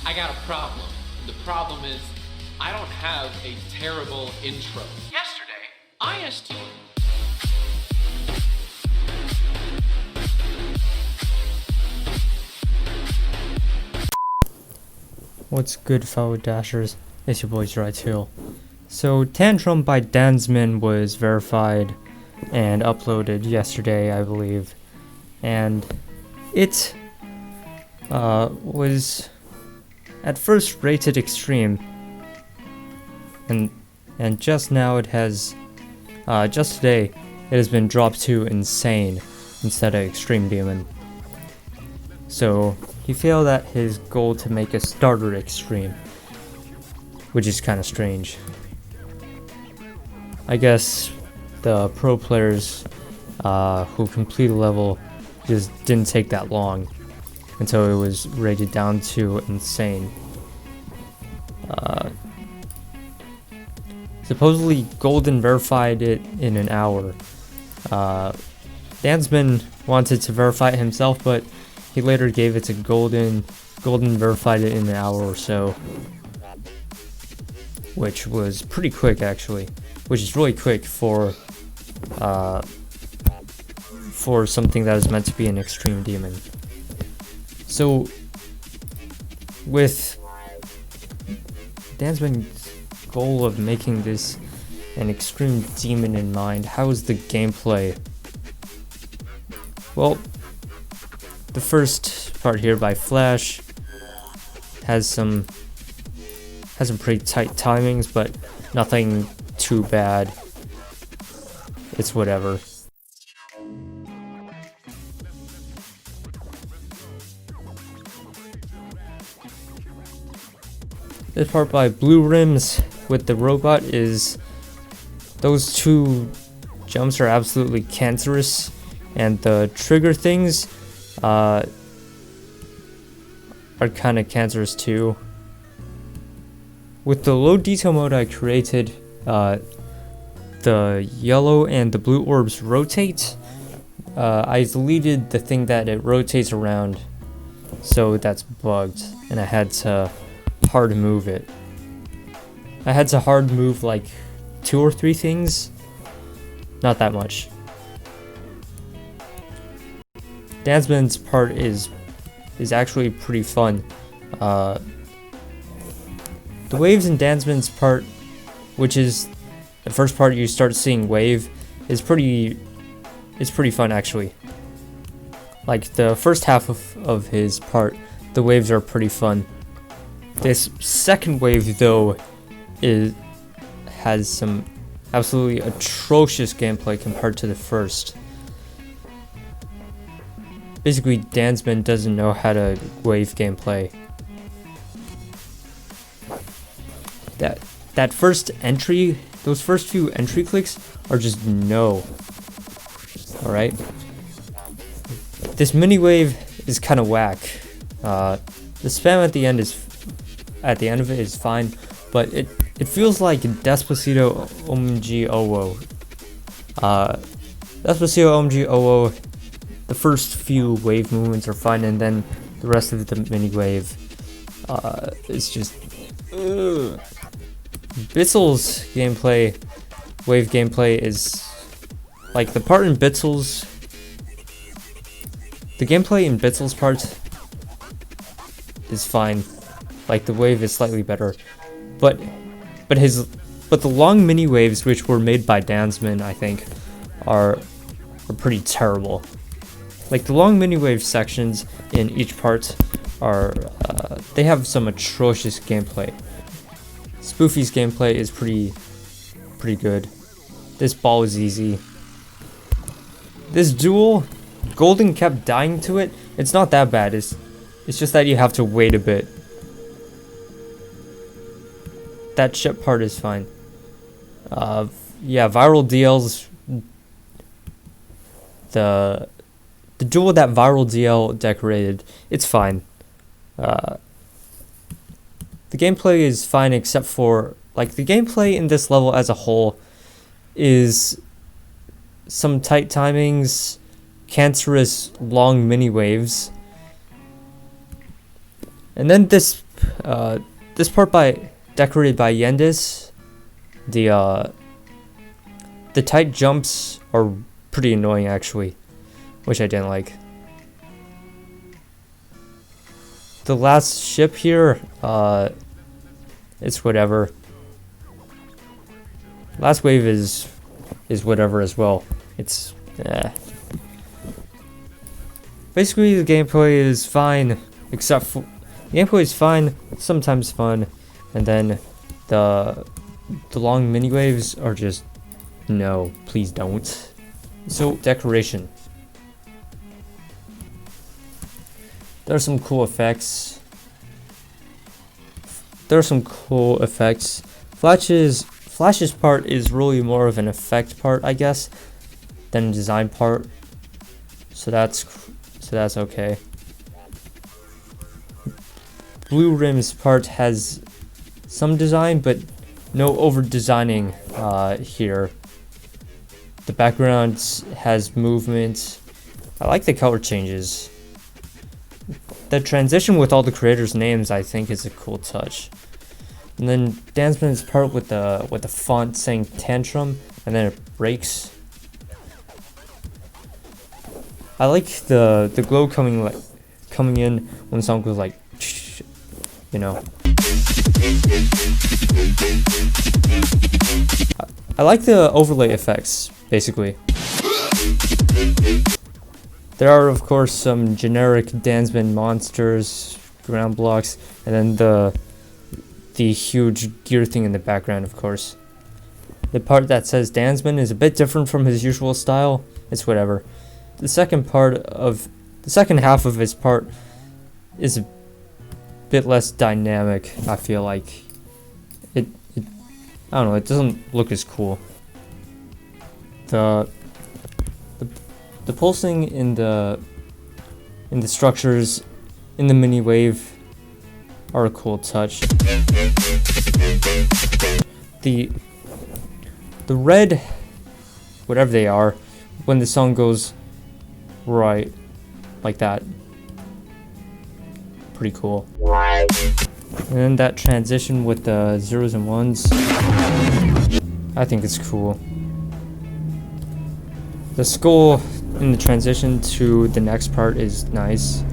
I got a problem. The problem is, I don't have a terrible intro. Yesterday, I asked you. What's good, fellow Dashers? It's your boy Hill. So, Tantrum by DanZmen was verified and uploaded yesterday, I believe, and it was at first rated extreme, and just now it has, just today, it has been dropped to insane instead of extreme demon. So he failed at his goal to make a starter extreme, which is kind of strange. I guess the pro players who complete a level just didn't take that long until it was rated down to insane. Supposedly Golden verified it in an hour. DanZmen wanted to verify it himself, but he later gave it to Golden. Golden verified it in an hour or so, which was pretty quick actually, which is really quick for something that is meant to be an extreme demon. So with DanZmen's goal of making this an extreme demon in mind, how is the gameplay? Well, the first part here by Flash has some pretty tight timings, but nothing too bad. It's whatever. This part by Blue Rims with the robot is, those two jumps are absolutely cancerous, and the trigger things are kind of cancerous too. With the low detail mode I created, the yellow and the blue orbs rotate. I deleted the thing that it rotates around, so that's bugged, and I had to hard move it. I had to hard move like 2 or 3 things, not that much. DanZmen's part is actually pretty fun. The waves in DanZmen's part, which is the first part you start seeing wave, is pretty fun actually. Like the first half of his part, the waves are pretty fun. This second wave though has some absolutely atrocious gameplay compared to the first. Basically, DanZmen doesn't know how to wave gameplay. That first entry, those first few entry clicks are just no. Alright? This mini wave is kind of whack. The spam at the end of it is fine, but it feels like Despacito OMG Owo. Despacito OMG Owo, the first few wave movements are fine, and then the rest of the mini wave is just Bitzel's gameplay, wave gameplay is like the part in Bitzel's. The gameplay in Bitzel's part is fine. Like the wave is slightly better, but the long mini waves, which were made by DanZmen, I think, are pretty terrible. Like the long mini wave sections in each part are they have some atrocious gameplay. Spoofy's gameplay is pretty good. This ball is easy. This duel, Golden kept dying to it. It's not that bad. It's just that you have to wait a bit. That ship part is fine. Yeah, viral DLs. The duel that viral DL decorated, it's fine. The gameplay is fine, except for like the gameplay in this level as a whole is some tight timings, cancerous long mini waves, and then this This part decorated by Yendis. The tight jumps are pretty annoying actually, which I didn't like. The last ship here, it's whatever. Last wave is whatever as well. It's basically the gameplay is fine, except for the gameplay is fine, sometimes fun, and then the long mini waves are just no, please don't. So decoration. There are some cool effects. Flash's part is really more of an effect part, I guess, than a design part. So that's okay. Blue Rim's part has some design, but no over designing here. The background has movement. I like the color changes. The transition with all the creators' names, I think, is a cool touch. And then DanZmen's part with the font saying Tantrum, and then it breaks. I like the glow coming in when the song goes like, you know. I like the overlay effects, basically. There are, of course, some generic DanZmen monsters, ground blocks, and then the huge gear thing in the background, of course. The part that says DanZmen is a bit different from his usual style. It's whatever. The second half of his part is a bit less dynamic, I feel like. I don't know, it doesn't look as cool. The pulsing in the structures in the mini wave are a cool touch. The red, whatever they are, when the song goes right like that, pretty cool. And then that transition with the zeros and ones, I think it's cool. The skull in the transition to the next part is nice.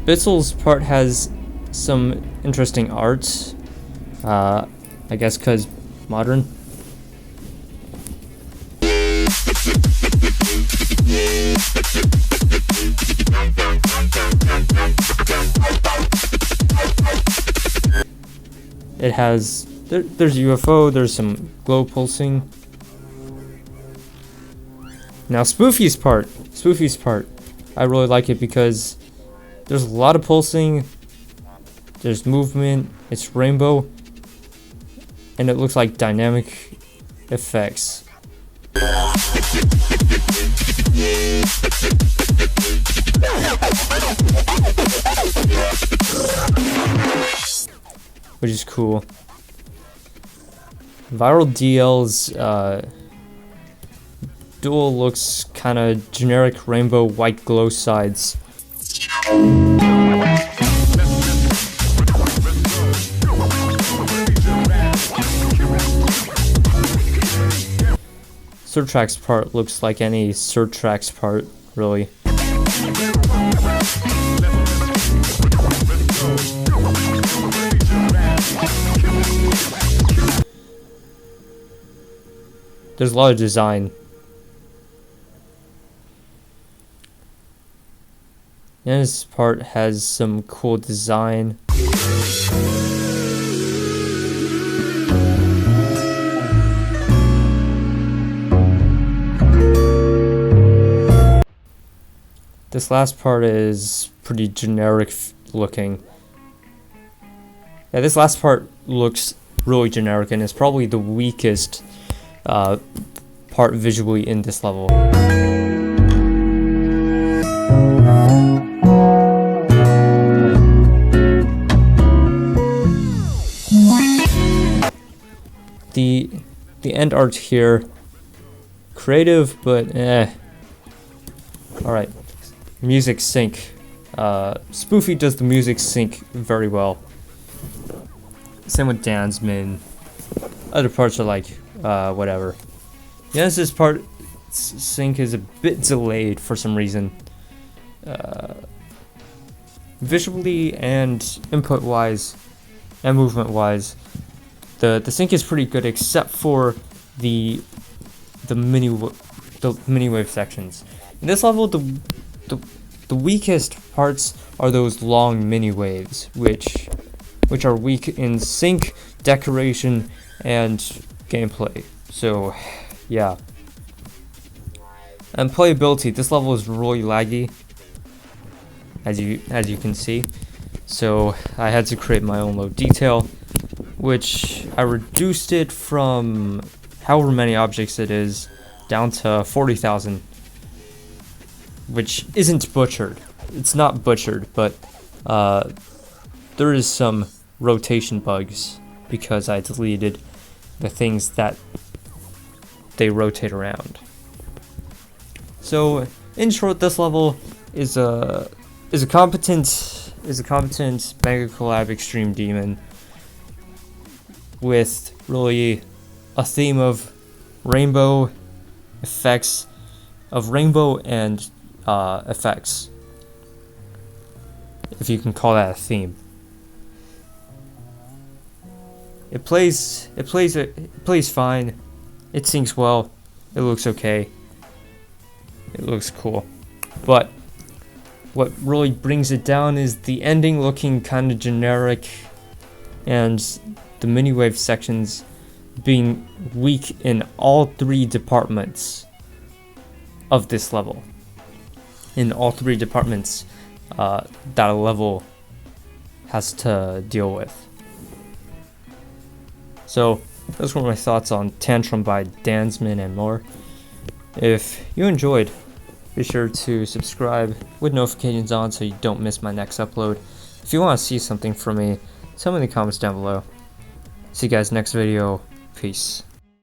Bitzel's part has some interesting art, I guess because modern. It has, there's UFO, there's some glow pulsing. Now Spoofy's part, I really like it because there's a lot of pulsing, there's movement, it's rainbow, and it looks like dynamic effects. Which is cool. Viral DL's dual looks kind of generic rainbow white glow sides. Surtrack's part looks like any Surtrack's part, really. There's a lot of design. And this part has some cool design. This last part is pretty generic looking. Yeah, this last part looks really generic and is probably the weakest part visually in this level. The end art here, creative, but Alright, music sync. Spoofy does the music sync very well. Same with DanZmen. Other parts are like, whatever. Genesis part sync is a bit delayed for some reason. Visually and input wise and movement wise, the sync is pretty good except for the mini wave sections. In this level, the weakest parts are those long mini waves, which are weak in sync, decoration, and gameplay. So, yeah. And playability, this level is really laggy, as you can see. So I had to create my own low detail, which I reduced it from however many objects it is down to 40,000, which isn't butchered. It's not butchered, but there is some rotation bugs because I deleted the things that they rotate around. So in short, this level is a competent megacollab extreme demon with really a theme of rainbow effects, and effects, if you can call that a theme. It plays fine. It syncs well. It looks okay. It looks cool. But what really brings it down is the ending looking kind of generic, and the mini wave sections being weak in all three departments of this level. In all three departments that a level has to deal with. So those were my thoughts on Tantrum by DanZmen and more. If you enjoyed, be sure to subscribe with notifications on so you don't miss my next upload. If you want to see something from me, tell me in the comments down below. See you guys next video. Peace.